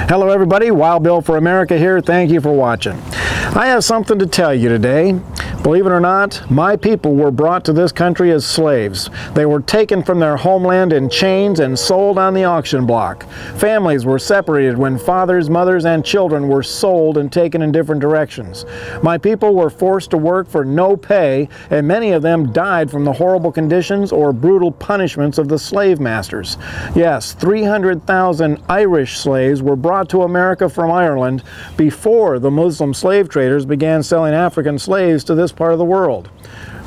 Hello everybody, Wild Bill for America here. Thank you for watching. I have something to tell you today. Believe it or not, my people were brought to this country as slaves. They were taken from their homeland in chains and sold on the auction block. Families were separated when fathers, mothers, and children were sold and taken in different directions. My people were forced to work for no pay, and many of them died from the horrible conditions or brutal punishments of the slave masters. Yes, 300,000 Irish slaves were brought to America from Ireland before the Muslim slave traders began selling African slaves to this part of the world.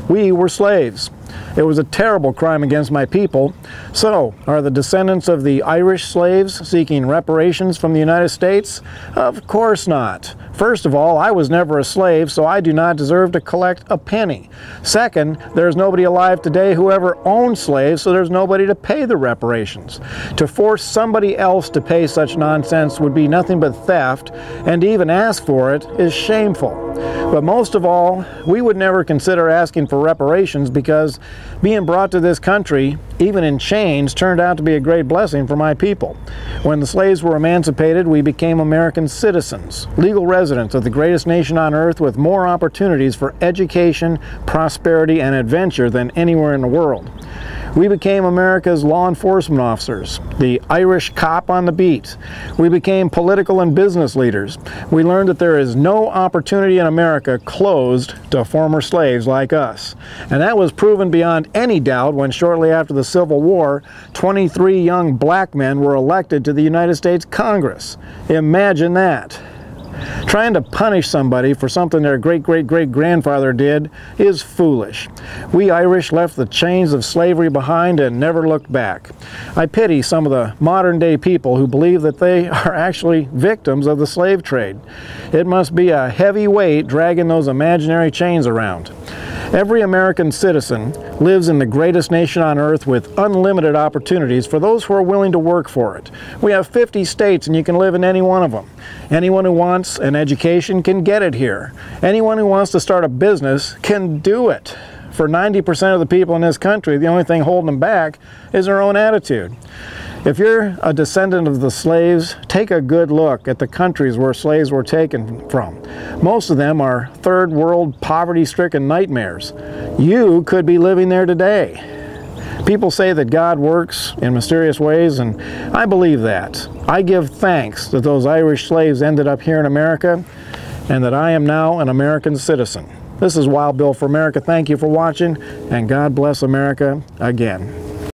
We were slaves. It was a terrible crime against my people. So, are the descendants of the Irish slaves seeking reparations from the United States? Of course not. First of all, I was never a slave, so I do not deserve to collect a penny. Second, there's nobody alive today who ever owned slaves, so there's nobody to pay the reparations. To force somebody else to pay such nonsense would be nothing but theft, and to even ask for it is shameful. But most of all, we would never consider asking for reparations because being brought to this country, even in chains, turned out to be a great blessing for my people. When the slaves were emancipated, we became American citizens, legal residents of the greatest nation on earth with more opportunities for education, prosperity, and adventure than anywhere in the world. We became America's law enforcement officers, the Irish cop on the beat. We became political and business leaders. We learned that there is no opportunity in America closed to former slaves like us. And that was proven beyond any doubt when shortly after the Civil War, 23 young black men were elected to the United States Congress. Imagine that. Trying to punish somebody for something their great-great-great-grandfather did is foolish. We Irish left the chains of slavery behind and never looked back. I pity some of the modern-day people who believe that they are actually victims of the slave trade. It must be a heavy weight dragging those imaginary chains around. Every American citizen lives in the greatest nation on earth with unlimited opportunities for those who are willing to work for it. We have 50 states and you can live in any one of them. Anyone who wants an education can get it here. Anyone who wants to start a business can do it. For 90% of the people in this country, the only thing holding them back is their own attitude. If you're a descendant of the slaves, take a good look at the countries where slaves were taken from. Most of them are third world poverty-stricken nightmares. You could be living there today. People say that God works in mysterious ways, and I believe that. I give thanks that those Irish slaves ended up here in America, and that I am now an American citizen. This is Wild Bill for America. Thank you for watching, and God bless America again.